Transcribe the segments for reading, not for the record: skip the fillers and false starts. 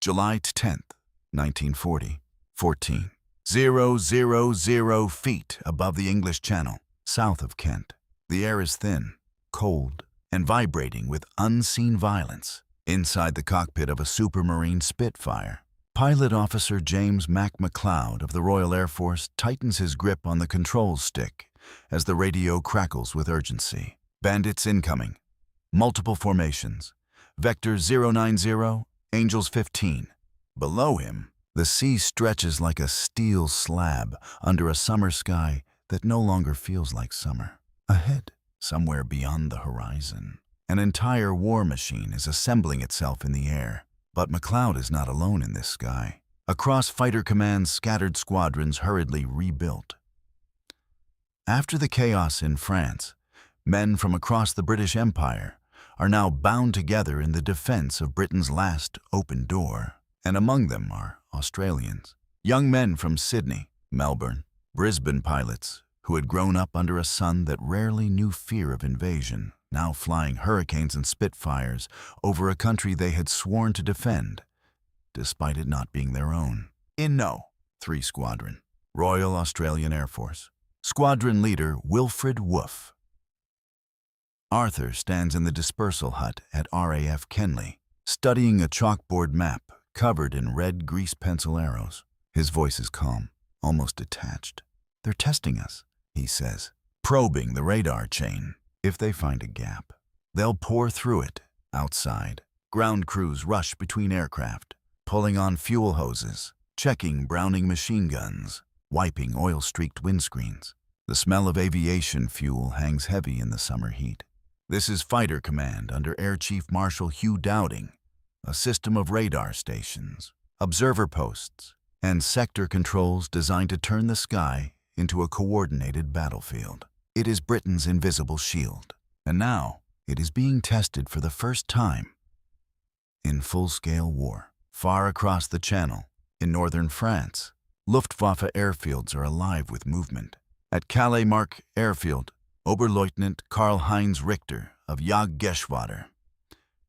July 10th, 1940, 14,000 feet above the English Channel, south of Kent. The air is thin, cold, and vibrating with unseen violence. Inside the cockpit of a Supermarine Spitfire, Pilot Officer James MacLeod of the Royal Air Force tightens his grip on the control stick as the radio crackles with urgency. Bandits incoming. Multiple formations. Vector 090, Angels 15. Below him, the sea stretches like a steel slab under a summer sky that no longer feels like summer. Ahead, somewhere beyond the horizon, an entire war machine is assembling itself in the air. But MacLeod is not alone in this sky. Across Fighter Command's scattered squadrons hurriedly rebuilt. After the chaos in France, men from across the British Empire are now bound together in the defense of Britain's last open door. And among them are Australians, young men from Sydney, Melbourne, Brisbane pilots who had grown up under a sun that rarely knew fear of invasion, now flying Hurricanes and Spitfires over a country they had sworn to defend, despite it not being their own. In No. 3 Squadron, Royal Australian Air Force. Squadron leader Wilfred Woof. Arthur stands in the dispersal hut at RAF Kenley, studying a chalkboard map covered in red grease pencil arrows. His voice is calm, almost detached. "They're testing us," he says, probing the radar chain. If they find a gap, they'll pour through it. Outside, ground crews rush between aircraft, pulling on fuel hoses, checking Browning machine guns, wiping oil-streaked windscreens. The smell of aviation fuel hangs heavy in the summer heat. This is Fighter Command under Air Chief Marshal Hugh Dowding, a system of radar stations, observer posts, and sector controls designed to turn the sky into a coordinated battlefield. It is Britain's invisible shield, and now it is being tested for the first time in full-scale war. Far across the Channel, in northern France, Luftwaffe airfields are alive with movement. At Calais-Marc Airfield, Oberleutnant Karl-Heinz Richter of Jagdgeschwader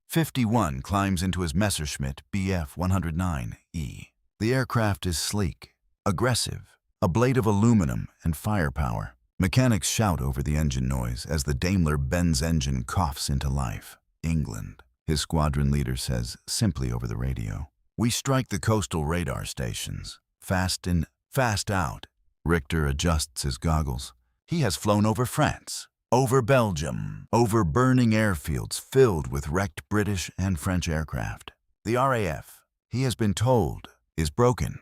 51 climbs into his Messerschmitt Bf 109E. The aircraft is sleek, aggressive, a blade of aluminum and firepower. Mechanics shout over the engine noise as the Daimler-Benz engine coughs into life. England, his squadron leader says simply over the radio. "We strike the coastal radar stations. Fast in, fast out." Richter adjusts his goggles. He has flown over France, over Belgium, over burning airfields filled with wrecked British and French aircraft. The RAF, he has been told, is broken.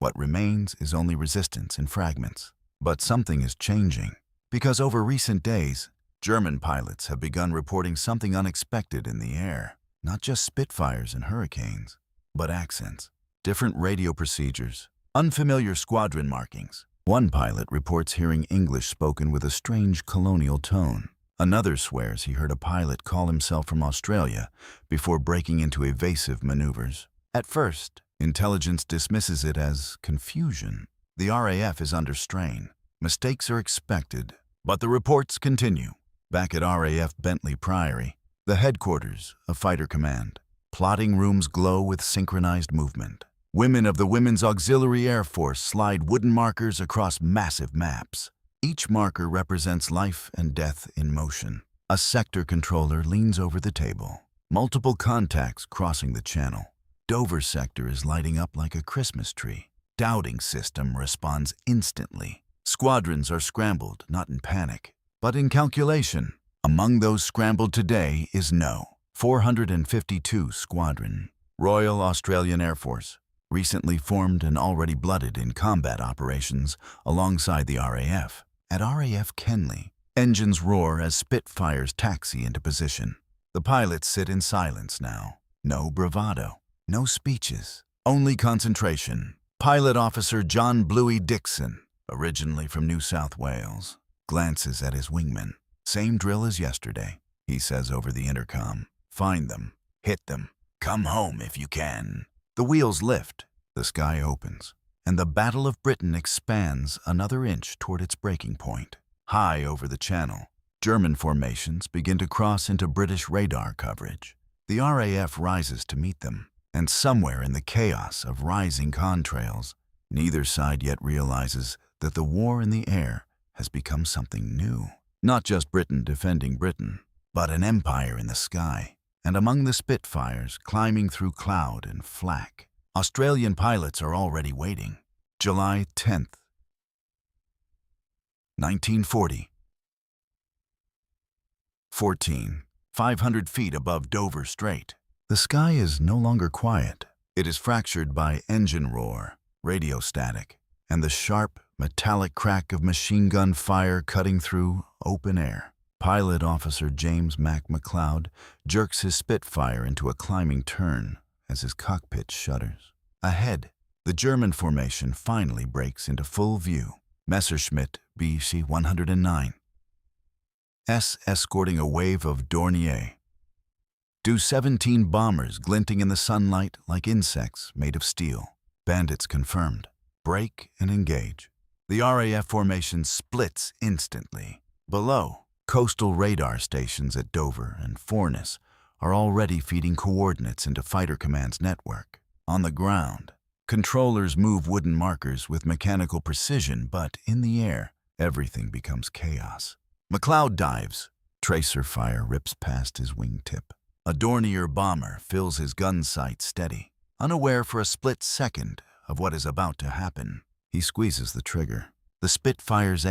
What remains is only resistance in fragments. But something is changing, because over recent days, German pilots have begun reporting something unexpected in the air. Not just Spitfires and Hurricanes, but accents, different radio procedures, unfamiliar squadron markings. One pilot reports hearing English spoken with a strange colonial tone. Another swears he heard a pilot call himself from Australia before breaking into evasive maneuvers. At first, intelligence dismisses it as confusion. The RAF is under strain. Mistakes are expected, but the reports continue. Back at RAF Bentley Priory, the headquarters of Fighter Command, plotting rooms glow with synchronized movement. Women of the Women's Auxiliary Air Force slide wooden markers across massive maps. Each marker represents life and death in motion. A sector controller leans over the table. Multiple contacts crossing the channel. Dover sector is lighting up like a Christmas tree. Dowding system responds instantly. Squadrons are scrambled, not in panic, but in calculation. Among those scrambled today is No. 452 Squadron, Royal Australian Air Force, recently formed and already blooded in combat operations alongside the RAF. At RAF Kenley, engines roar as Spitfires taxi into position. The pilots sit in silence now. No bravado, no speeches, only concentration. Pilot Officer John Bluey Dixon, originally from New South Wales, glances at his wingman. "Same drill as yesterday," he says over the intercom. "Find them, hit them, come home if you can." The wheels lift, the sky opens, and the Battle of Britain expands another inch toward its breaking point. High over the Channel, German formations begin to cross into British radar coverage. The RAF rises to meet them, And somewhere in the chaos of rising contrails, neither side yet realizes that the war in the air has become something new. Not just Britain defending Britain, but an empire in the sky. And among the Spitfires climbing through cloud and flak, Australian pilots are already waiting. July 10th, 1940. 500 feet above Dover Strait. The sky is no longer quiet. It is fractured by engine roar, radio static, and the sharp, metallic crack of machine gun fire cutting through open air. Pilot Officer James Mac McLeod jerks his Spitfire into a climbing turn as his cockpit shudders. Ahead, the German formation finally breaks into full view. Messerschmitt BC-109. Escorting a wave of Dornier. Do-17 bombers glinting in the sunlight like insects made of steel. Bandits confirmed. Break and engage. The RAF formation splits instantly. Below, coastal radar stations at Dover and Forness are already feeding coordinates into Fighter Command's network. On the ground, controllers move wooden markers with mechanical precision, but in the air, everything becomes chaos. McLeod dives. Tracer fire rips past his wingtip. A Dornier bomber fills his gun sight steady, unaware for a split second of what is about to happen. He squeezes the trigger. The Spitfire's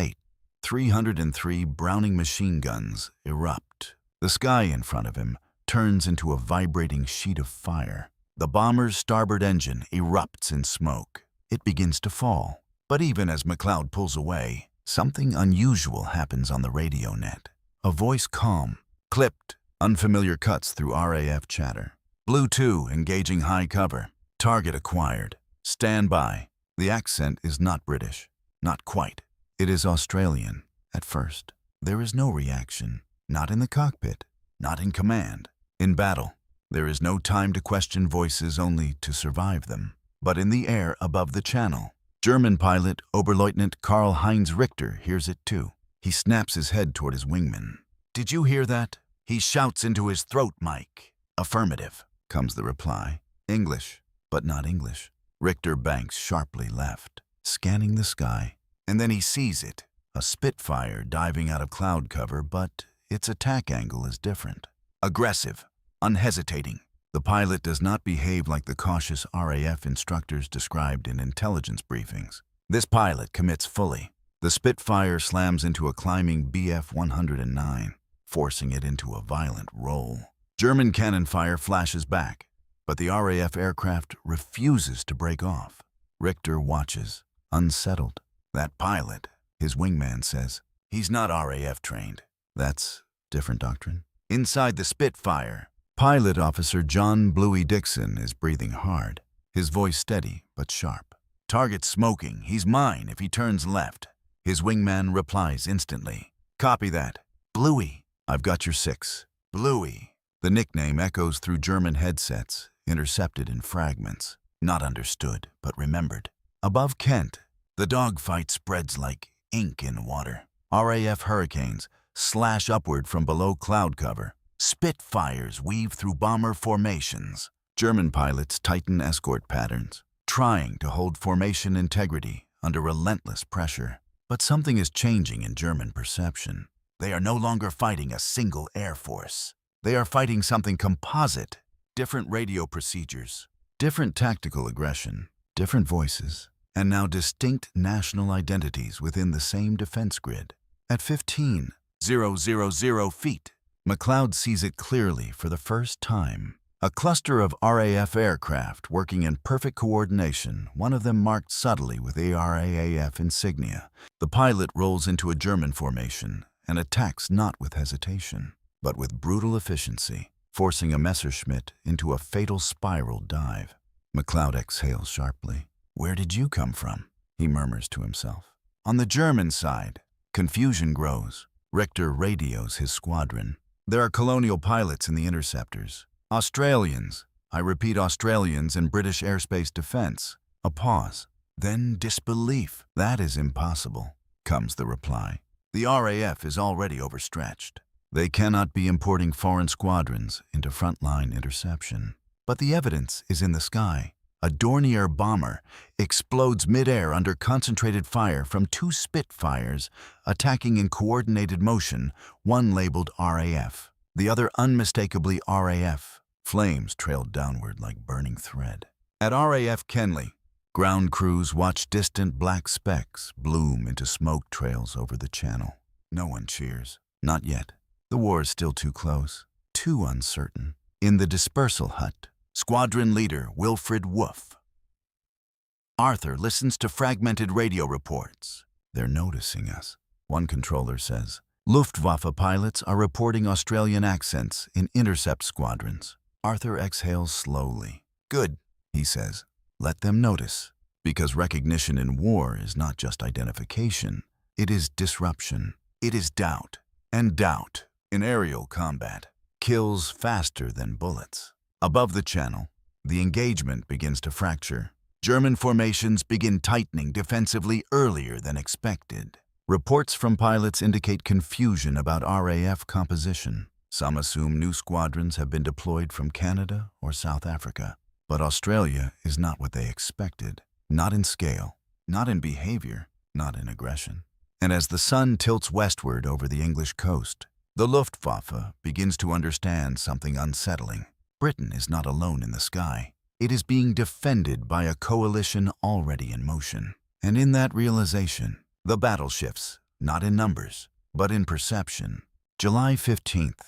303 Browning machine guns erupt. The sky in front of him turns into a vibrating sheet of fire. The bomber's starboard engine erupts in smoke. It begins to fall. But even as McLeod pulls away, something unusual happens on the radio net. A voice calm, clipped, unfamiliar cuts through RAF chatter. Blue 2 engaging high cover. Target acquired. Stand by. The accent is not British. Not quite. It is Australian. At first, there is no reaction. Not in the cockpit. Not in command. In battle, there is no time to question voices, only to survive them. But in the air above the channel, German pilot Oberleutnant Karl-Heinz Richter hears it too. He snaps his head toward his wingman. "Did you hear that?" He shouts into his throat mic. "Affirmative," comes the reply. English, but not English. Richter banks sharply left, scanning the sky. And then he sees it, a Spitfire diving out of cloud cover, but its attack angle is different. Aggressive, unhesitating. The pilot does not behave like the cautious RAF instructors described in intelligence briefings. This pilot commits fully. The Spitfire slams into a climbing Bf-109, forcing it into a violent roll. German cannon fire flashes back, but the RAF aircraft refuses to break off. Richter watches, unsettled. That pilot, his wingman says, he's not RAF trained. That's different doctrine. Inside the Spitfire, Pilot Officer John Bluey Dixon is breathing hard, his voice steady but sharp. "Target smoking. He's mine if he turns left." His wingman replies instantly. "Copy that. Bluey, I've got your 6. Bluey." The nickname echoes through German headsets, intercepted in fragments. Not understood, but remembered. Above Kent, the dogfight spreads like ink in water. RAF Hurricanes slash upward from below cloud cover. Spitfires weave through bomber formations. German pilots tighten escort patterns, trying to hold formation integrity under relentless pressure. But something is changing in German perception. They are no longer fighting a single air force. They are fighting something composite. Different radio procedures, different tactical aggression, different voices, and now distinct national identities within the same defense grid. At 15,000 feet, McLeod sees it clearly for the first time. A cluster of RAF aircraft working in perfect coordination, one of them marked subtly with RAAF insignia. The pilot rolls into a German formation and attacks not with hesitation, but with brutal efficiency, forcing a Messerschmitt into a fatal spiral dive. McLeod exhales sharply. "Where did you come from?" he murmurs to himself. On the German side, confusion grows. Richter radios his squadron. There are colonial pilots in the interceptors. Australians, I repeat Australians in British airspace defense. A pause. Then disbelief. "That is impossible," comes the reply. The RAF is already overstretched. They cannot be importing foreign squadrons into frontline interception. But the evidence is in the sky. A Dornier bomber explodes mid-air under concentrated fire from 2 Spitfires attacking in coordinated motion, one labeled RAF, the other unmistakably RAF. Flames trailed downward like burning thread. At RAF Kenley, ground crews watch distant black specks bloom into smoke trails over the channel. No one cheers. Not yet. The war is still too close, too uncertain. In the dispersal hut, Squadron Leader Wilfred Woof. Arthur listens to fragmented radio reports. They're noticing us. One controller says, Luftwaffe pilots are reporting Australian accents in intercept squadrons. Arthur exhales slowly. Good, he says. Let them notice. Because recognition in war is not just identification. It is disruption. It is doubt. And doubt, in aerial combat, kills faster than bullets. Above the channel, the engagement begins to fracture. German formations begin tightening defensively earlier than expected. Reports from pilots indicate confusion about RAF composition. Some assume new squadrons have been deployed from Canada or South Africa. But Australia is not what they expected. Not in scale, not in behavior, not in aggression. And as the sun tilts westward over the English coast, the Luftwaffe begins to understand something unsettling. Britain is not alone in the sky. It is being defended by a coalition already in motion. And in that realization, the battle shifts, not in numbers, but in perception. July 15th,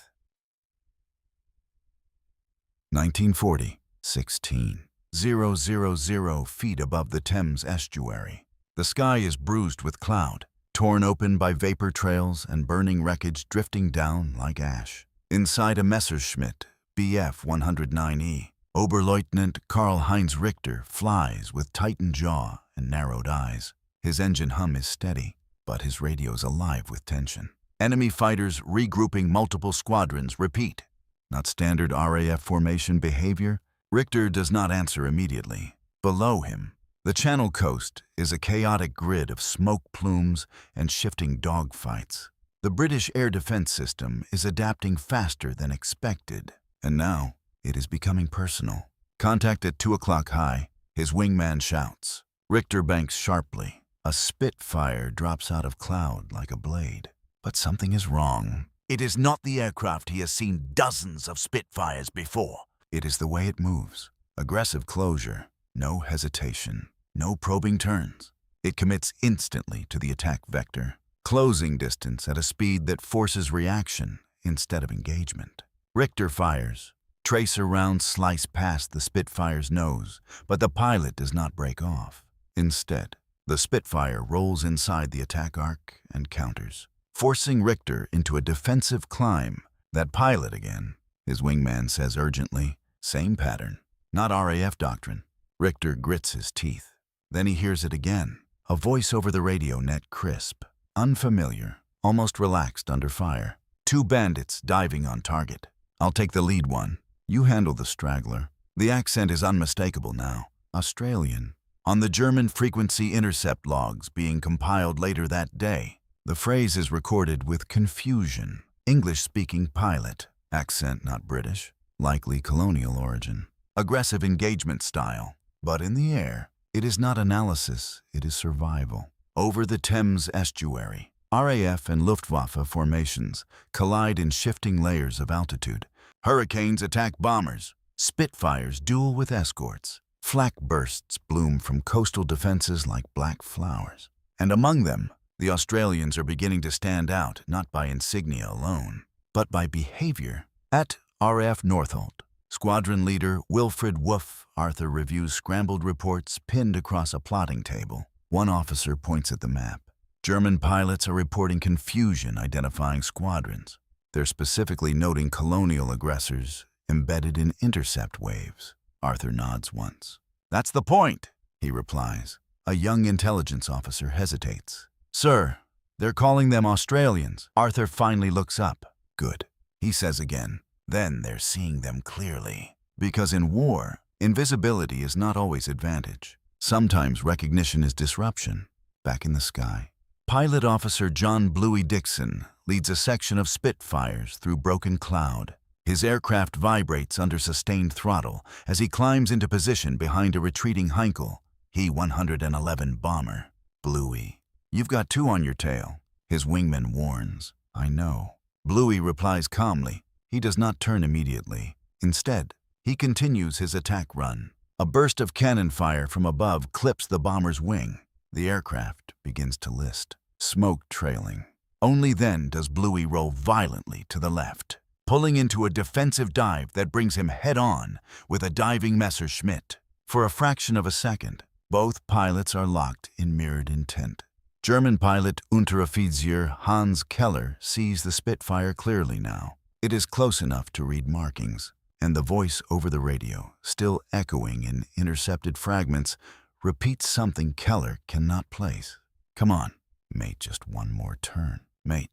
1940, 16,000 feet above the Thames estuary. The sky is bruised with cloud, torn open by vapor trails and burning wreckage drifting down like ash. Inside a Messerschmitt Bf 109E, Oberleutnant Karl-Heinz Richter flies with tightened jaw and narrowed eyes. His engine hum is steady, but his radio's alive with tension. Enemy fighters regrouping multiple squadrons repeat. Not standard RAF formation behavior, Richter does not answer immediately. Below him, the Channel coast is a chaotic grid of smoke plumes and shifting dogfights. The British air defense system is adapting faster than expected. And now, it is becoming personal. Contact at 2 o'clock high, his wingman shouts. Richter banks sharply. A Spitfire drops out of cloud like a blade. But something is wrong. It is not the aircraft he has seen dozens of Spitfires before. It is the way it moves. Aggressive closure, no hesitation, no probing turns. It commits instantly to the attack vector. Closing distance at a speed that forces reaction instead of engagement. Richter fires. Tracer rounds slice past the Spitfire's nose, but the pilot does not break off. Instead, the Spitfire rolls inside the attack arc and counters, forcing Richter into a defensive climb. That pilot again, his wingman says urgently. Same pattern, not RAF doctrine. Richter grits his teeth. Then he hears it again, a voice over the radio net crisp, unfamiliar, almost relaxed under fire. 2 bandits diving on target. I'll take the lead one. You handle the straggler. The accent is unmistakable now. Australian. On the German frequency intercept logs being compiled later that day, the phrase is recorded with confusion. English-speaking pilot. Accent not British. Likely colonial origin. Aggressive engagement style. But in the air, it is not analysis, it is survival. Over the Thames estuary, RAF and Luftwaffe formations collide in shifting layers of altitude. Hurricanes attack bombers. Spitfires duel with escorts. Flak bursts bloom from coastal defenses like black flowers. And among them, the Australians are beginning to stand out not by insignia alone, but by behavior. At RAF Northolt, Squadron Leader Wilfred Woof Arthur reviews scrambled reports pinned across a plotting table. One officer points at the map. German pilots are reporting confusion identifying squadrons. They're specifically noting colonial aggressors embedded in intercept waves. Arthur nods once. That's the point, he replies. A young intelligence officer hesitates. Sir, they're calling them Australians. Arthur finally looks up. Good, he says again. Then they're seeing them clearly. Because in war, invisibility is not always advantage. Sometimes recognition is disruption. Back in the sky, Pilot Officer John Bluey Dixon leads a section of Spitfires through broken cloud. His aircraft vibrates under sustained throttle as he climbs into position behind a retreating Heinkel He-111 bomber. Bluey, you've got two on your tail, his wingman warns. I know. Bluey replies calmly. He does not turn immediately. Instead, he continues his attack run. A burst of cannon fire from above clips the bomber's wing. The aircraft begins to list, smoke trailing. Only then does Bluey roll violently to the left, pulling into a defensive dive that brings him head-on with a diving Messerschmitt. For a fraction of a second, both pilots are locked in mirrored intent. German pilot Unteroffizier Hans Keller sees the Spitfire clearly now. It is close enough to read markings, and the voice over the radio, still echoing in intercepted fragments, repeats something Keller cannot place. Come on, mate, just one more turn. Mate.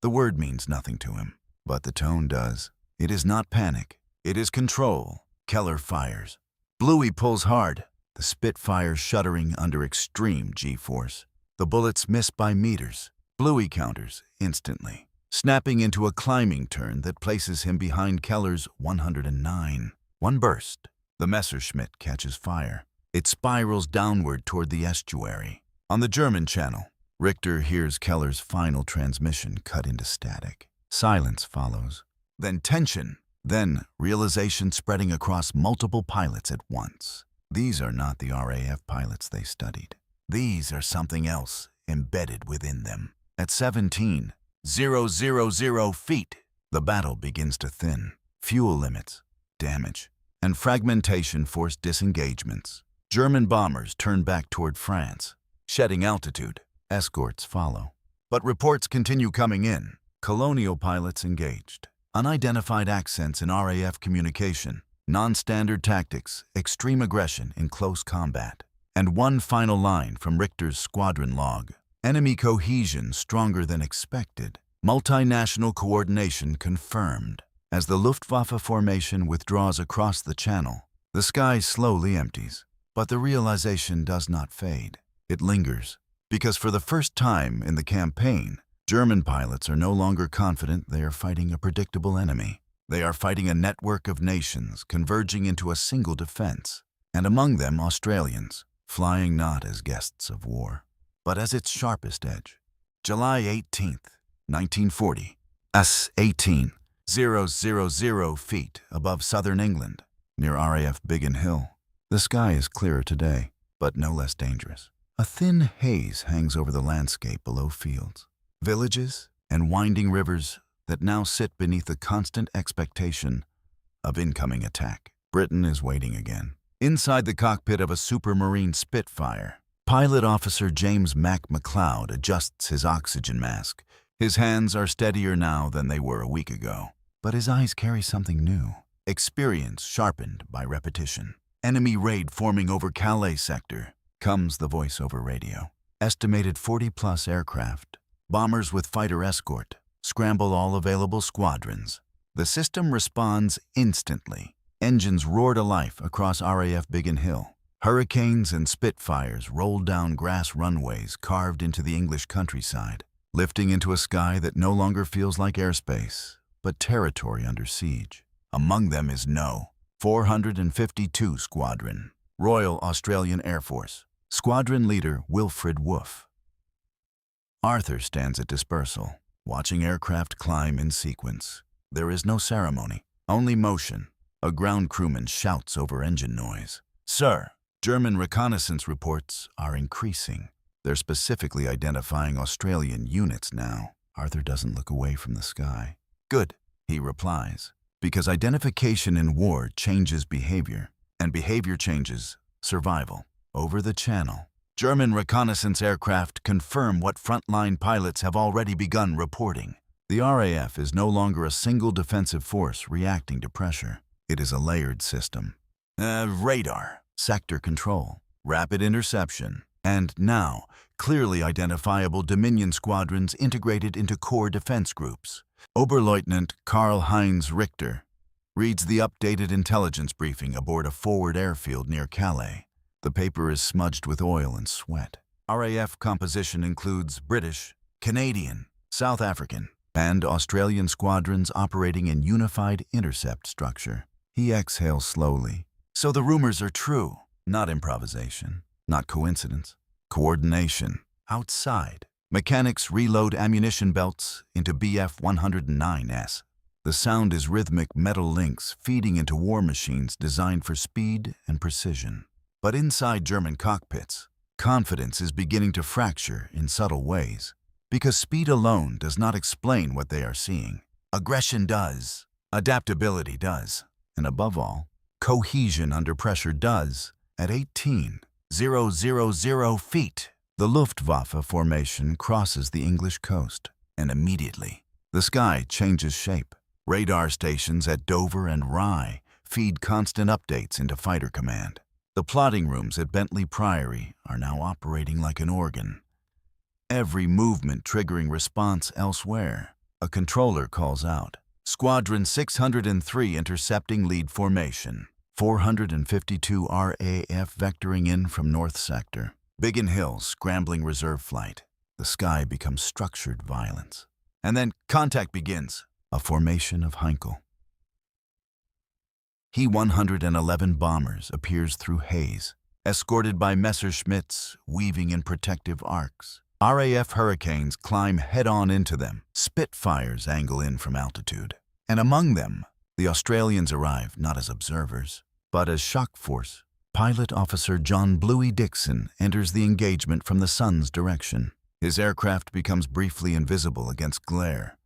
The word means nothing to him, but the tone does. It is not panic. It is control. Keller fires. Bluey pulls hard, the Spitfire shuddering under extreme G-force. The bullets miss by meters. Bluey counters instantly, snapping into a climbing turn that places him behind Keller's 109. One burst. The Messerschmitt catches fire. It spirals downward toward the estuary. On the German channel, Richter hears Keller's final transmission cut into static. Silence follows. Then tension. Then realization spreading across multiple pilots at once. These are not the RAF pilots they studied. These are something else embedded within them. At 17,000 feet, the battle begins to thin. Fuel limits, damage, and fragmentation force disengagements. German bombers turn back toward France, shedding altitude. Escorts follow. But reports continue coming in. Colonial pilots engaged. Unidentified accents in RAF communication. Non-standard tactics, extreme aggression in close combat. And one final line from Richter's squadron log. Enemy cohesion stronger than expected. Multinational coordination confirmed. As the Luftwaffe formation withdraws across the channel, the sky slowly empties. But the realization does not fade. It lingers, because for the first time in the campaign, German pilots are no longer confident they are fighting a predictable enemy. They are fighting a network of nations converging into a single defense, and among them Australians, flying not as guests of war, but as its sharpest edge. July 18th, 1940, S-18,000 feet above southern England, near RAF Biggin Hill. The sky is clearer today, but no less dangerous. A thin haze hangs over the landscape below fields, villages, and winding rivers that now sit beneath the constant expectation of incoming attack. Britain is waiting again. Inside the cockpit of a Supermarine Spitfire, Pilot Officer James Mac McLeod adjusts his oxygen mask. His hands are steadier now than they were a week ago, but his eyes carry something new. Experience sharpened by repetition. Enemy raid forming over Calais sector, comes the voice over radio. Estimated 40-plus aircraft, bombers with fighter escort, scramble all available squadrons. The system responds instantly. Engines roar to life across RAF Biggin Hill. Hurricanes and Spitfires roll down grass runways carved into the English countryside, lifting into a sky that no longer feels like airspace, but territory under siege. Among them is No. 452 Squadron, Royal Australian Air Force. Squadron leader Wilfred Woof. Arthur stands at dispersal, watching aircraft climb in sequence. There is no ceremony, only motion. A ground crewman shouts over engine noise. Sir, German reconnaissance reports are increasing. They're specifically identifying Australian units now. Arthur doesn't look away from the sky. Good, he replies. Because identification in war changes behavior, and behavior changes survival. Over the channel, German reconnaissance aircraft confirm what frontline pilots have already begun reporting. The RAF is no longer a single defensive force reacting to pressure. It is a layered system. Radar, sector control, rapid interception, and now clearly identifiable Dominion squadrons integrated into core defense groups. Oberleutnant Karl-Heinz Richter reads the updated intelligence briefing aboard a forward airfield near Calais. The paper is smudged with oil and sweat. RAF composition includes British, Canadian, South African, and Australian squadrons operating in unified intercept structure. He exhales slowly. So the rumors are true, not improvisation, not coincidence. Coordination. Outside, mechanics reload ammunition belts into BF-109S. The sound is rhythmic metal links feeding into war machines designed for speed and precision. But inside German cockpits, confidence is beginning to fracture in subtle ways. Because speed alone does not explain what they are seeing. Aggression does. Adaptability does. And above all, cohesion under pressure does. At 18,000 feet, the Luftwaffe formation crosses the English coast. And immediately, the sky changes shape. Radar stations at Dover and Rye feed constant updates into fighter command. The plotting rooms at Bentley Priory are now operating like an organ. Every movement triggering response elsewhere. A controller calls out, Squadron 603 intercepting lead formation. 452 RAAF vectoring in from North Sector. Biggin Hill scrambling reserve flight. The sky becomes structured violence. And then contact begins. A formation of Heinkel. He-111 bombers appears through haze, escorted by Messerschmitts weaving in protective arcs. RAF Hurricanes climb head-on into them. Spitfires angle in from altitude. And among them, the Australians arrive not as observers, but as shock force. Pilot Officer John Bluey Dixon enters the engagement from the sun's direction. His aircraft becomes briefly invisible against glare,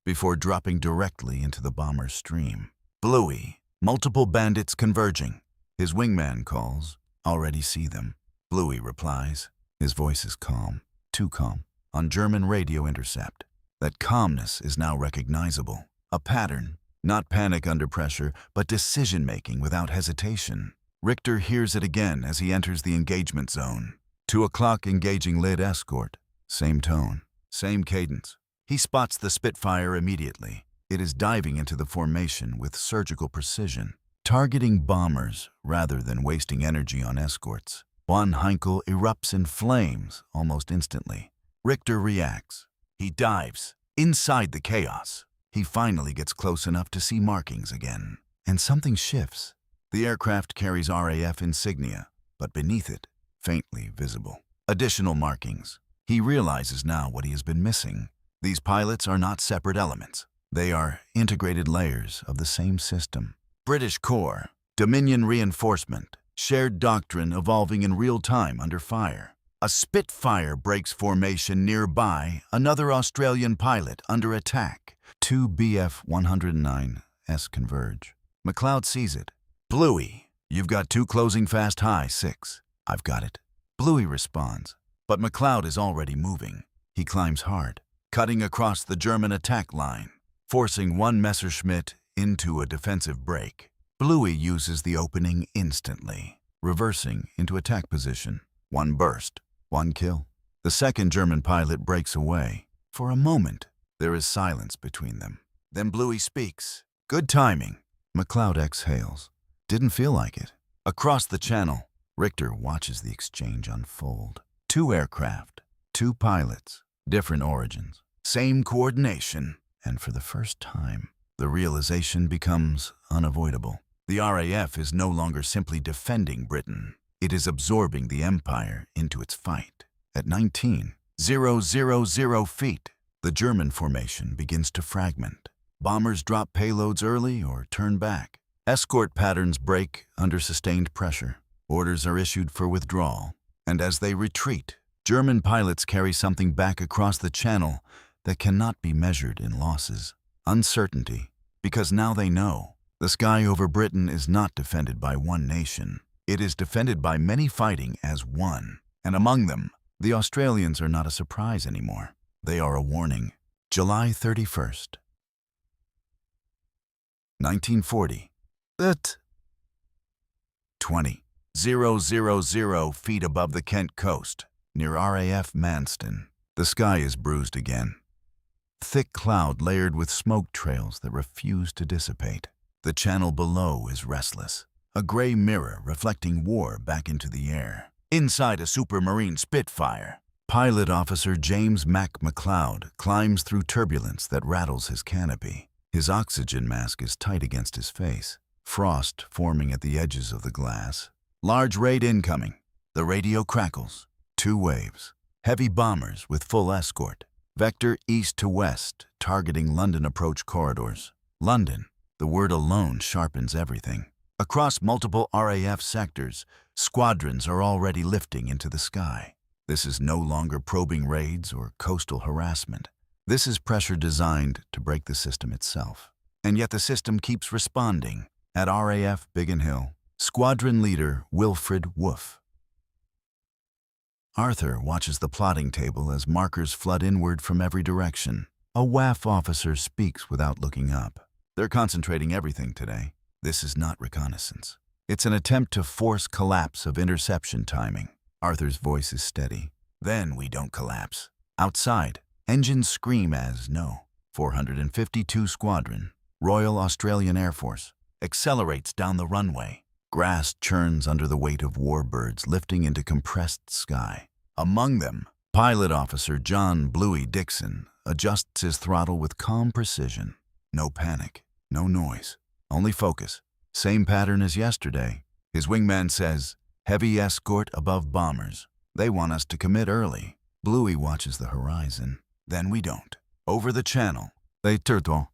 before dropping directly into the bomber's stream. Bluey, multiple bandits converging. His wingman calls, already see them. Bluey replies. His voice is calm, too calm, on German radio intercept. That calmness is now recognizable. A pattern, not panic under pressure, but decision-making without hesitation. Richter hears it again as he enters the engagement zone. 2 o'clock engaging lid escort. Same tone, same cadence. He spots the Spitfire immediately. It is diving into the formation with surgical precision, targeting bombers rather than wasting energy on escorts. One Heinkel erupts in flames almost instantly. Richter reacts. He dives inside the chaos. He finally gets close enough to see markings again. And something shifts. The aircraft carries RAF insignia, but beneath it, faintly visible. Additional markings. He realizes now what he has been missing. These pilots are not separate elements. They are integrated layers of the same system. British Corps, Dominion reinforcement, shared doctrine evolving in real time under fire. A Spitfire breaks formation nearby, another Australian pilot under attack. 2 BF-109S converge. McLeod sees it. Bluey, you've got 2 closing fast high, 6. I've got it. Bluey responds, but McLeod is already moving. He climbs hard, cutting across the German attack line, forcing one Messerschmitt into a defensive break. Bluey uses the opening instantly, reversing into attack position. 1 burst, 1 kill. The second German pilot breaks away. For a moment, there is silence between them. Then Bluey speaks. Good timing. McLeod exhales. Didn't feel like it. Across the channel, Richter watches the exchange unfold. 2 aircraft, 2 pilots, different origins, same coordination, and for the first time, the realization becomes unavoidable. The RAF is no longer simply defending Britain. It is absorbing the empire into its fight. At 19,000 feet, the German formation begins to fragment. Bombers drop payloads early or turn back. Escort patterns break under sustained pressure. Orders are issued for withdrawal. And as they retreat, German pilots carry something back across the channel that cannot be measured in losses. Uncertainty, because now they know the sky over Britain is not defended by one nation. It is defended by many fighting as one. And among them, the Australians are not a surprise anymore. They are a warning. July 31st, 1940. At 20,000 feet above the Kent coast, near RAF Manston, the sky is bruised again. Thick cloud layered with smoke trails that refuse to dissipate. The channel below is restless, a gray mirror reflecting war back into the air. Inside a Supermarine Spitfire, Pilot Officer James MacLeod climbs through turbulence that rattles his canopy. His oxygen mask is tight against his face, frost forming at the edges of the glass. Large raid incoming. The radio crackles. 2 waves. Heavy bombers with full escort. Vector east to west, targeting London approach corridors. London. The word alone sharpens everything. Across multiple RAF sectors, squadrons are already lifting into the sky. This is no longer probing raids or coastal harassment. This is pressure designed to break the system itself. And yet the system keeps responding. At RAF Biggin Hill, Squadron Leader Wilfred Woof. Arthur watches the plotting table as markers flood inward from every direction. A WAF officer speaks without looking up. They're concentrating everything today. This is not reconnaissance. It's an attempt to force collapse of interception timing. Arthur's voice is steady. Then we don't collapse. Outside, engines scream as no. 452 Squadron, Royal Australian Air Force, accelerates down the runway. Grass churns under the weight of warbirds lifting into compressed sky. Among them, Pilot Officer John Bluey Dixon adjusts his throttle with calm precision. No panic, no noise, only focus. Same pattern as yesterday. His wingman says, heavy escort above bombers. They want us to commit early. Bluey watches the horizon. Then we don't. Over the channel, they turtle.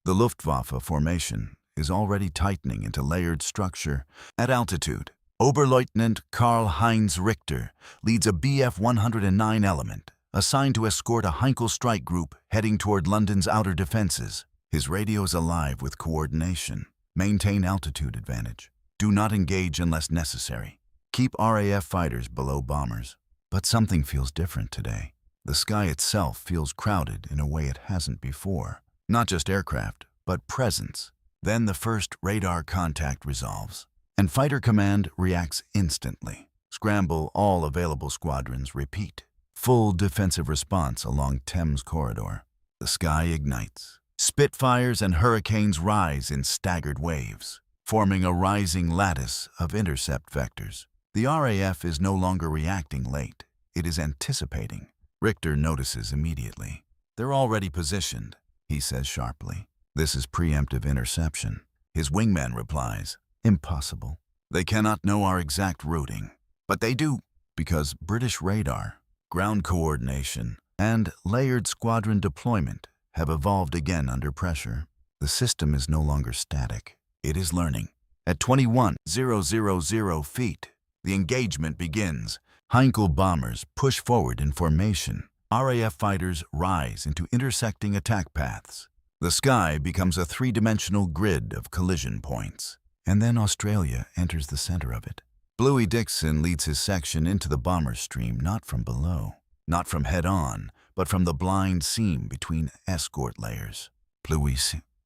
The Luftwaffe formation is already tightening into layered structure. At altitude, Oberleutnant Karl-Heinz Richter leads a Bf-109 element assigned to escort a Heinkel strike group heading toward London's outer defenses. His radio is alive with coordination. Maintain altitude advantage. Do not engage unless necessary. Keep RAF fighters below bombers. But something feels different today. The sky itself feels crowded in a way it hasn't before. Not just aircraft, but presence. Then the first radar contact resolves, and Fighter Command reacts instantly. Scramble all available squadrons, repeat. Full defensive response along Thames corridor. The sky ignites. Spitfires and Hurricanes rise in staggered waves, forming a rising lattice of intercept vectors. The RAF is no longer reacting late. It is anticipating. Richter notices immediately. They're already positioned, he says sharply. This is preemptive interception. His wingman replies, impossible. They cannot know our exact routing. But they do, because British radar, ground coordination, and layered squadron deployment have evolved again under pressure. The system is no longer static. It is learning. At 21,000 feet, the engagement begins. Heinkel bombers push forward in formation. RAF fighters rise into intersecting attack paths. The sky becomes a three-dimensional grid of collision points. And then Australia enters the center of it. Bluey Dixon leads his section into the bomber stream not from below, not from head-on, but from the blind seam between escort layers. Bluey,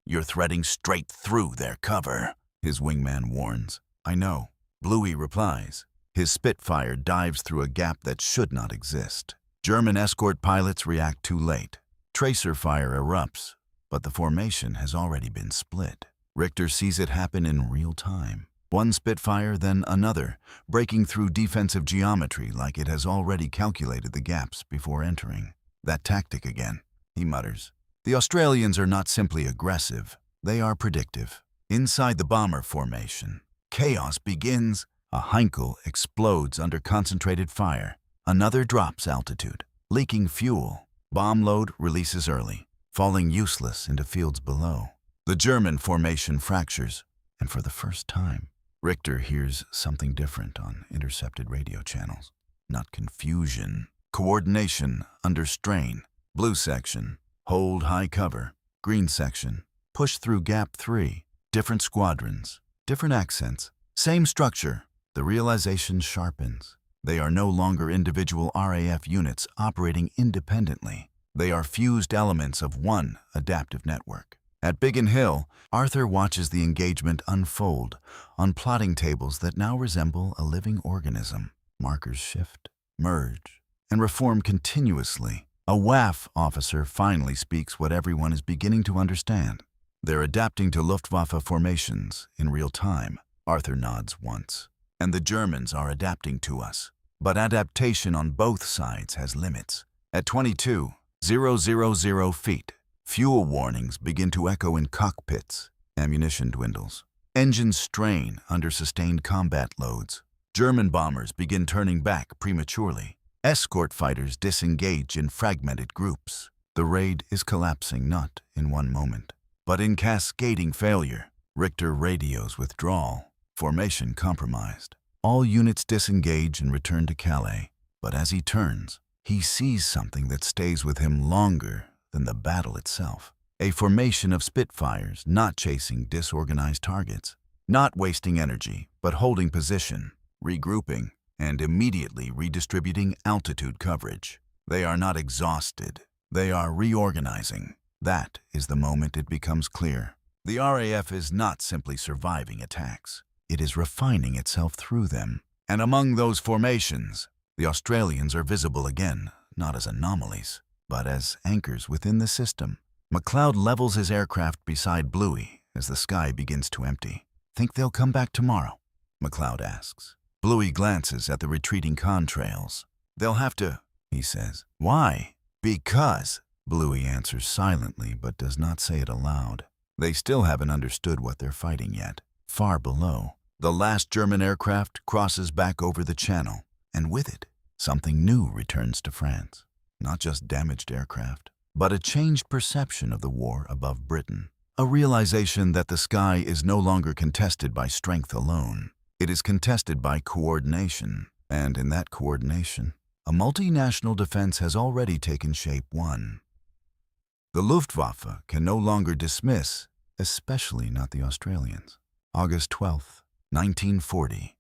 you're threading straight through their cover, his wingman warns. I know, Bluey replies. His Spitfire dives through a gap that should not exist. German escort pilots react too late. Tracer fire erupts, but the formation has already been split. Richter sees it happen in real time. One Spitfire, then another, breaking through defensive geometry like it has already calculated the gaps before entering. That tactic again, he mutters. The Australians are not simply aggressive, they are predictive. Inside the bomber formation, chaos begins. A Heinkel explodes under concentrated fire. Another drops altitude, leaking fuel. Bomb load releases early, falling useless into fields below. The German formation fractures, and for the first time, Richter hears something different on intercepted radio channels. Not confusion, coordination under strain. Blue section, hold high cover. Green section, push through gap 3. Different squadrons, different accents, same structure. The realization sharpens. They are no longer individual RAF units operating independently. They are fused elements of one adaptive network. At Biggin Hill, Arthur watches the engagement unfold on plotting tables that now resemble a living organism. Markers shift, merge, and reform continuously. A WAF officer finally speaks what everyone is beginning to understand. They're adapting to Luftwaffe formations in real time. Arthur nods once. And the Germans are adapting to us. But adaptation on both sides has limits. At 22,000 feet, fuel warnings begin to echo in cockpits. Ammunition dwindles. Engines strain under sustained combat loads. German bombers begin turning back prematurely. Escort fighters disengage in fragmented groups. The raid is collapsing not in one moment, but in cascading failure. Richter radios withdrawal. Formation compromised. All units disengage and return to Calais. But as he turns, he sees something that stays with him longer than the battle itself. A formation of Spitfires not chasing disorganized targets, not wasting energy, but holding position, regrouping, and immediately redistributing altitude coverage. They are not exhausted. They are reorganizing. That is the moment it becomes clear. The RAF is not simply surviving attacks. It is refining itself through them. And among those formations, the Australians are visible again, not as anomalies, but as anchors within the system. McLeod levels his aircraft beside Bluey as the sky begins to empty. "Think they'll come back tomorrow?" McLeod asks. Bluey glances at the retreating contrails. "They'll have to," he says. "Why?" "Because," Bluey answers silently but does not say it aloud. They still haven't understood what they're fighting yet. Far below, the last German aircraft crosses back over the channel, and with it, something new returns to France. Not just damaged aircraft, but a changed perception of the war above Britain. A realization that the sky is no longer contested by strength alone. It is contested by coordination, and in that coordination, a multinational defense has already taken shape. The Luftwaffe can no longer dismiss, especially not the Australians. August 12th, 1940.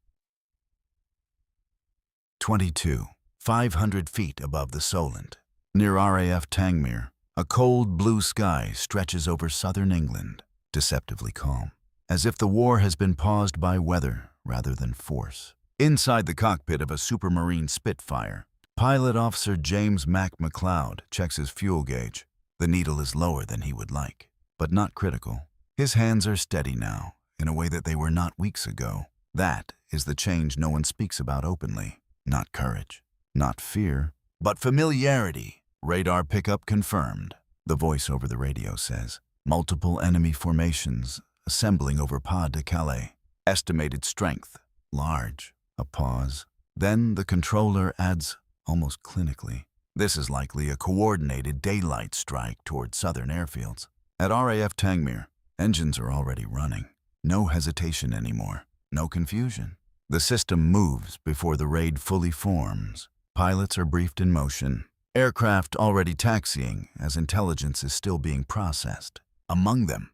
500 feet above the Solent. Near RAF Tangmere, a cold blue sky stretches over southern England, deceptively calm, as if the war has been paused by weather rather than force. Inside the cockpit of a Supermarine Spitfire, Pilot Officer James Mac McLeod checks his fuel gauge. The needle is lower than he would like, but not critical. His hands are steady now, in a way that they were not weeks ago. That is the change no one speaks about openly. Not courage, not fear, but familiarity. Radar pickup confirmed, the voice over the radio says. Multiple enemy formations assembling over Pas de Calais. Estimated strength, large. A pause. Then the controller adds, almost clinically, "This is likely a coordinated daylight strike toward southern airfields." At RAF Tangmere, engines are already running. No hesitation anymore. No confusion. The system moves before the raid fully forms. Pilots are briefed in motion. Aircraft already taxiing as intelligence is still being processed. Among them,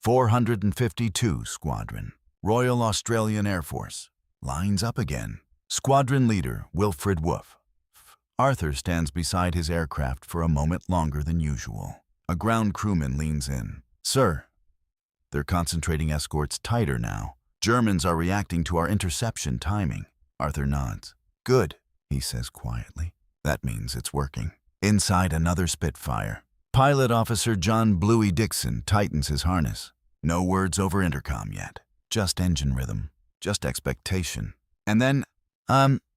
452 Squadron, Royal Australian Air Force, lines up again. Squadron leader Wilfred Woof. Arthur stands beside his aircraft for a moment longer than usual. A ground crewman leans in. "Sir." They're concentrating escorts tighter now. "Germans are reacting to our interception timing." Arthur nods. "Good," he says quietly. That means it's working. Inside another Spitfire, Pilot Officer John Bluey Dixon tightens his harness. No words over intercom yet. Just engine rhythm. Just expectation. And then,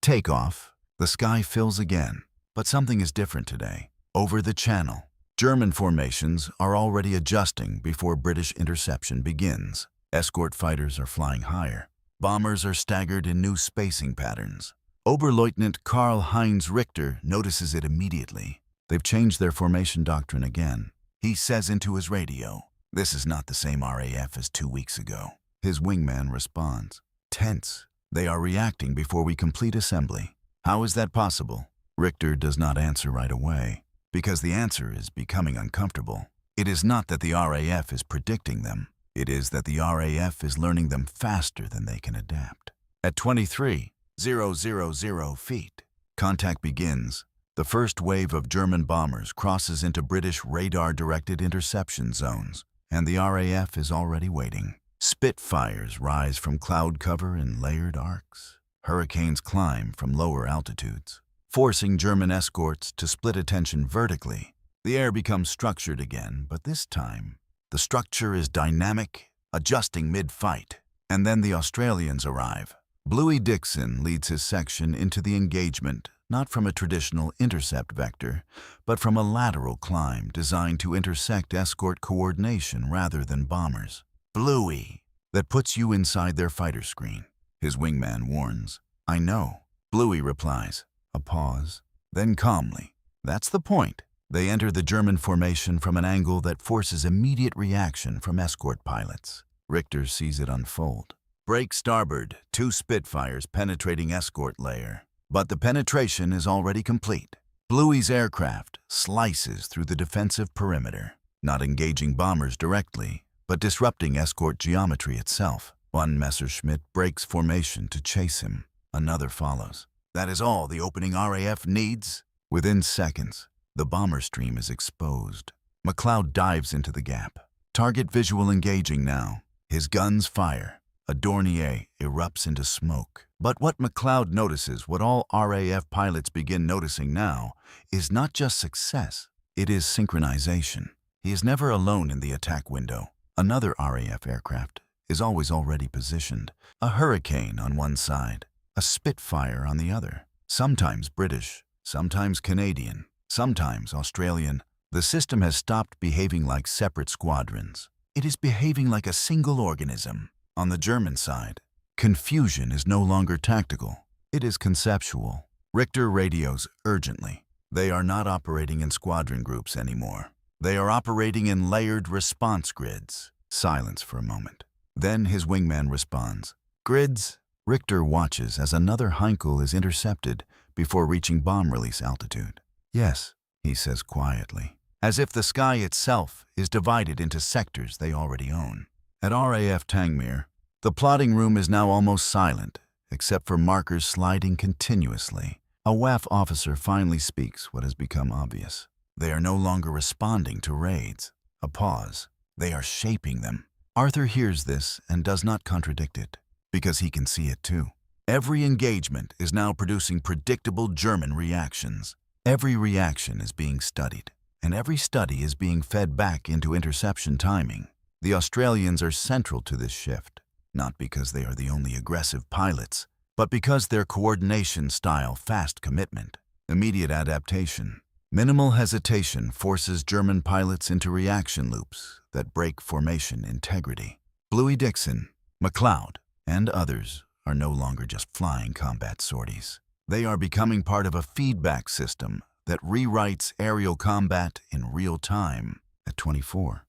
takeoff. The sky fills again. But something is different today. Over the channel, German formations are already adjusting before British interception begins. Escort fighters are flying higher. Bombers are staggered in new spacing patterns. Oberleutnant Karl-Heinz Richter notices it immediately. They've changed their formation doctrine again. He says into his radio, "This is not the same RAF as 2 weeks ago." His wingman responds, "Tense. They are reacting before we complete assembly." How is that possible? Richter does not answer right away, because the answer is becoming uncomfortable. It is not that the RAF is predicting them. It is that the RAF is learning them faster than they can adapt. At 23,000 feet, contact begins. The first wave of German bombers crosses into British radar-directed interception zones, and the RAF is already waiting. Spitfires rise from cloud cover in layered arcs. Hurricanes climb from lower altitudes, forcing German escorts to split attention vertically. The air becomes structured again, but this time, the structure is dynamic, adjusting mid-fight. And then the Australians arrive. Bluey Dixon leads his section into the engagement not from a traditional intercept vector, but from a lateral climb designed to intersect escort coordination rather than bombers. Bluey, that puts you inside their fighter screen. His wingman warns. I know. Bluey replies. A pause. Then calmly. That's the point. They enter the German formation from an angle that forces immediate reaction from escort pilots. Richter sees it unfold. Break starboard, 2 Spitfires penetrating escort layer. But the penetration is already complete. Bluey's aircraft slices through the defensive perimeter, not engaging bombers directly, but disrupting escort geometry itself. One Messerschmitt breaks formation to chase him. Another follows. That is all the opening RAF needs. Within seconds, the bomber stream is exposed. McLeod dives into the gap. Target visual engaging now. His guns fire. A Dornier erupts into smoke. But what McLeod notices, what all RAF pilots begin noticing now, is not just success, it is synchronization. He is never alone in the attack window. Another RAF aircraft is always already positioned. A Hurricane on one side, a Spitfire on the other. Sometimes British, sometimes Canadian, sometimes Australian. The system has stopped behaving like separate squadrons. It is behaving like a single organism. On the German side, confusion is no longer tactical. It is conceptual. Richter radios urgently. They are not operating in squadron groups anymore. They are operating in layered response grids. Silence for a moment. Then his wingman responds. Grids? Richter watches as another Heinkel is intercepted before reaching bomb release altitude. Yes, he says quietly, as if the sky itself is divided into sectors they already own. At RAF Tangmere, the plotting room is now almost silent, except for markers sliding continuously. A WAF officer finally speaks what has become obvious. They are no longer responding to raids. A pause. They are shaping them. Arthur hears this and does not contradict it, because he can see it too. Every engagement is now producing predictable German reactions. Every reaction is being studied, and every study is being fed back into interception timing. The Australians are central to this shift, not because they are the only aggressive pilots, but because their coordination style fast commitment, immediate adaptation, minimal hesitation forces German pilots into reaction loops that break formation integrity. Bluey Dixon, McLeod, and others are no longer just flying combat sorties. They are becoming part of a feedback system that rewrites aerial combat in real time at 24,000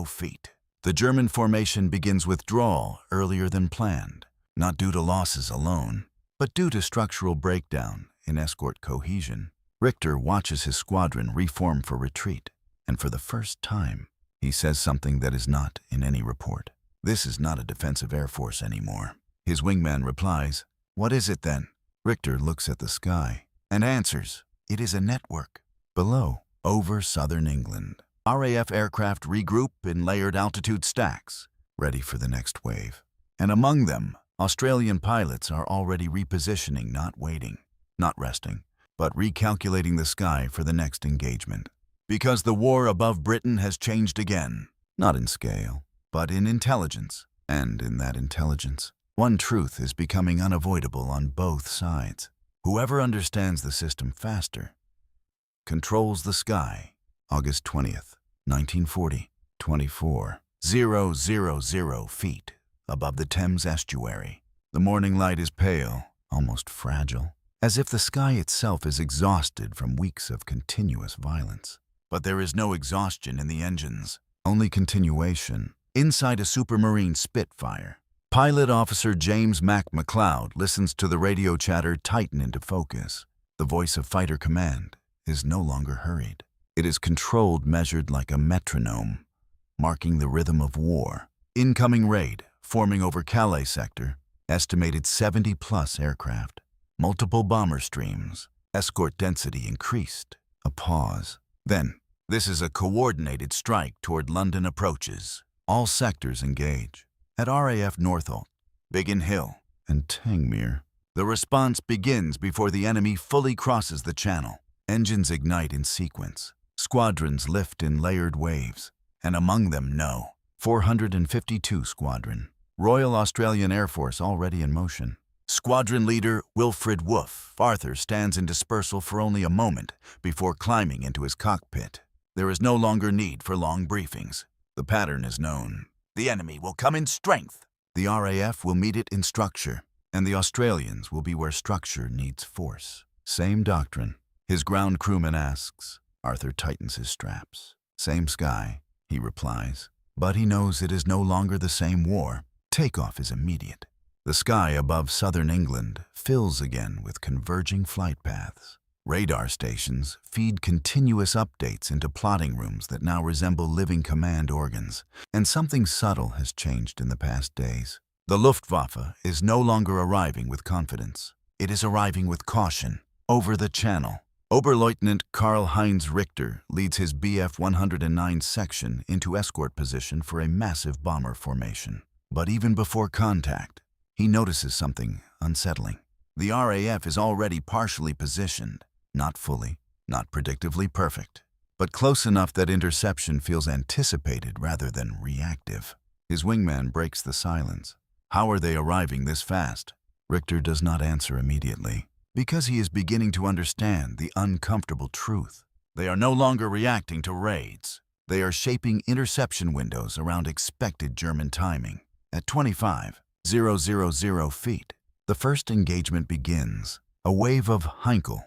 feet. The German formation begins withdrawal earlier than planned, not due to losses alone, but due to structural breakdown in escort cohesion. Richter watches his squadron reform for retreat, and for the first time, he says something that is not in any report. This is not a defensive air force anymore. His wingman replies, "What is it then?" Richter looks at the sky and answers, "It is a network." Below, over southern England, RAF aircraft regroup in layered altitude stacks, ready for the next wave. And among them, Australian pilots are already repositioning, not waiting, not resting, but recalculating the sky for the next engagement. Because the war above Britain has changed again, not in scale, but in intelligence. And in that intelligence, one truth is becoming unavoidable on both sides. Whoever understands the system faster controls the sky. August 20th, 1940, 24,000 feet above the Thames estuary. The morning light is pale, almost fragile, as if the sky itself is exhausted from weeks of continuous violence. But there is no exhaustion in the engines, only continuation. Inside a Supermarine Spitfire, Pilot Officer James Mac McLeod listens to the radio chatter tighten into focus. The voice of fighter command is no longer hurried. It is controlled, measured like a metronome, marking the rhythm of war. Incoming raid, forming over Calais sector, estimated 70-plus aircraft. Multiple bomber streams, escort density increased. A pause. Then, this is a coordinated strike toward London approaches. All sectors engage. At RAF Northolt, Biggin Hill, and Tangmere, the response begins before the enemy fully crosses the channel. Engines ignite in sequence. Squadrons lift in layered waves, and among them 452 Squadron. Royal Australian Air Force already in motion. Squadron leader Wilfred Woof Arthur stands in dispersal for only a moment before climbing into his cockpit. There is no longer need for long briefings. The pattern is known. The enemy will come in strength. The RAF will meet it in structure, and the Australians will be where structure needs force. Same doctrine. His ground crewman asks. Arthur tightens his straps. Same sky, he replies. But he knows it is no longer the same war. Takeoff is immediate. The sky above southern England fills again with converging flight paths. Radar stations feed continuous updates into plotting rooms that now resemble living command organs. And something subtle has changed in the past days. The Luftwaffe is no longer arriving with confidence. It is arriving with caution. Over the channel, Oberleutnant Karl-Heinz Richter leads his Bf 109 section into escort position for a massive bomber formation. But even before contact, he notices something unsettling. The RAF is already partially positioned, not fully, not predictively perfect, but close enough that interception feels anticipated rather than reactive. His wingman breaks the silence. How are they arriving this fast? Richter does not answer immediately, because he is beginning to understand the uncomfortable truth. They are no longer reacting to raids. They are shaping interception windows around expected German timing. At 25,000 feet, the first engagement begins. A wave of Heinkel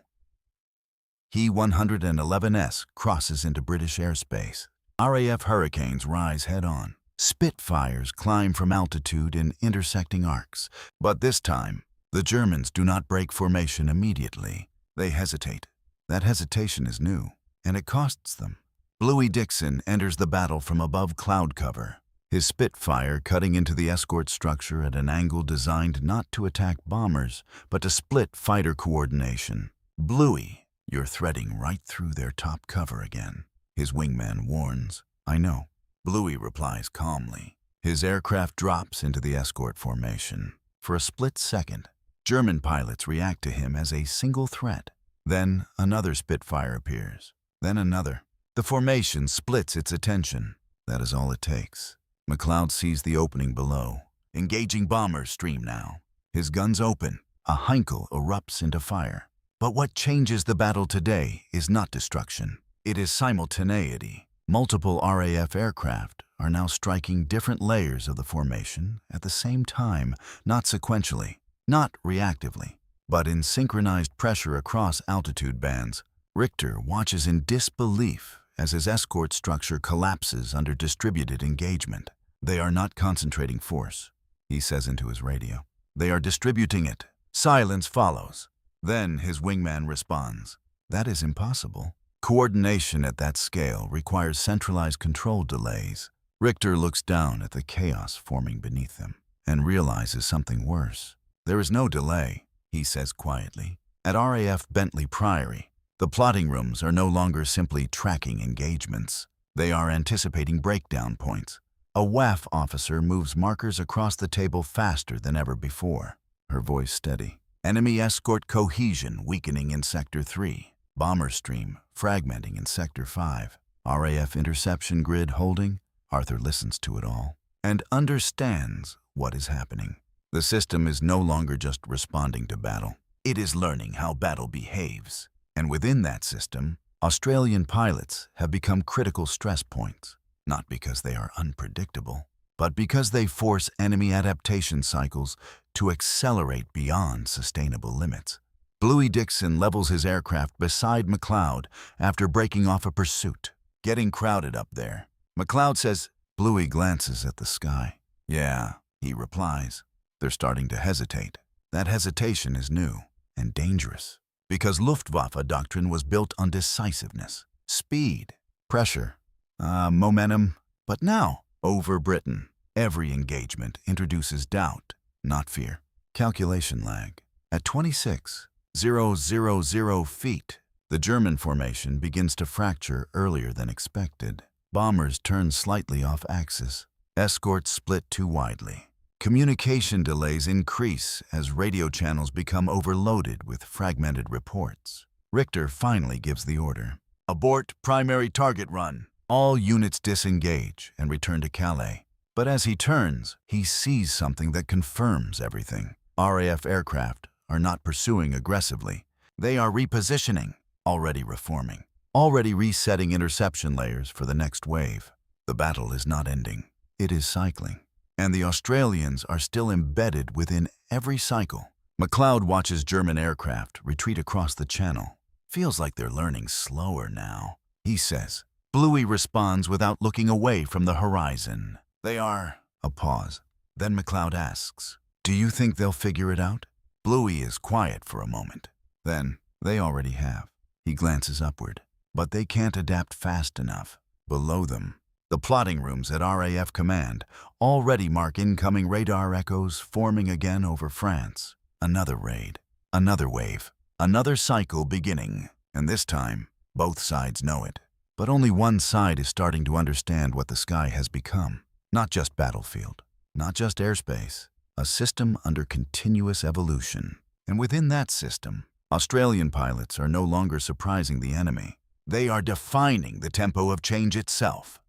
He-111S crosses into British airspace. RAF Hurricanes rise head-on. Spitfires climb from altitude in intersecting arcs. But this time, the Germans do not break formation immediately. They hesitate. That hesitation is new, and it costs them. Bluey Dixon enters the battle from above cloud cover, his Spitfire cutting into the escort structure at an angle designed not to attack bombers, but to split fighter coordination. Bluey, you're threading right through their top cover again. His wingman warns. I know. Bluey replies calmly. His aircraft drops into the escort formation. For a split second, German pilots react to him as a single threat. Then another Spitfire appears. Then another. The formation splits its attention. That is all it takes. McLeod sees the opening below. Engaging bombers stream now. His guns open. A Heinkel erupts into fire. But what changes the battle today is not destruction. It is simultaneity. Multiple RAF aircraft are now striking different layers of the formation at the same time, not sequentially, not reactively, but in synchronized pressure across altitude bands. Richter watches in disbelief as his escort structure collapses under distributed engagement. They are not concentrating force, he says into his radio. They are distributing it. Silence follows. Then his wingman responds. That is impossible. Coordination at that scale requires centralized control delays. Richter looks down at the chaos forming beneath them and realizes something worse. There is no delay, he says quietly. At RAF Bentley Priory, the plotting rooms are no longer simply tracking engagements. They are anticipating breakdown points. A WAF officer moves markers across the table faster than ever before, her voice steady. Enemy escort cohesion weakening in Sector 3. Bomber stream fragmenting in Sector 5. RAF interception grid holding. Arthur listens to it all and understands what is happening. The system is no longer just responding to battle. It is learning how battle behaves. And within that system, Australian pilots have become critical stress points, not because they are unpredictable, but because they force enemy adaptation cycles to accelerate beyond sustainable limits. Bluey Dixon levels his aircraft beside McLeod after breaking off a pursuit. Getting crowded up there. McLeod says. Bluey glances at the sky. Yeah, he replies. They're starting to hesitate. That hesitation is new and dangerous, because Luftwaffe doctrine was built on decisiveness, speed, pressure, momentum. But now, over Britain, every engagement introduces doubt, not fear. Calculation lag. At 26,000 feet, the German formation begins to fracture earlier than expected. Bombers turn slightly off axis. Escorts split too widely. Communication delays increase as radio channels become overloaded with fragmented reports. Richter finally gives the order. Abort primary target run. All units disengage and return to Calais. But as he turns, he sees something that confirms everything. RAF aircraft are not pursuing aggressively. They are repositioning, already reforming, already resetting interception layers for the next wave. The battle is not ending. It is cycling. And the Australians are still embedded within every cycle. McLeod watches German aircraft retreat across the channel. Feels like they're learning slower now, he says. Bluey responds without looking away from the horizon. They are. A pause. Then McLeod asks, "Do you think they'll figure it out?" Bluey is quiet for a moment. Then, they already have. He glances upward. But they can't adapt fast enough. Below them, the plotting rooms at RAF Command already mark incoming radar echoes forming again over France. Another raid, another wave, another cycle beginning. And this time, both sides know it. But only one side is starting to understand what the sky has become. Not just battlefield, not just airspace, a system under continuous evolution. And within that system, Australian pilots are no longer surprising the enemy. They are defining the tempo of change itself.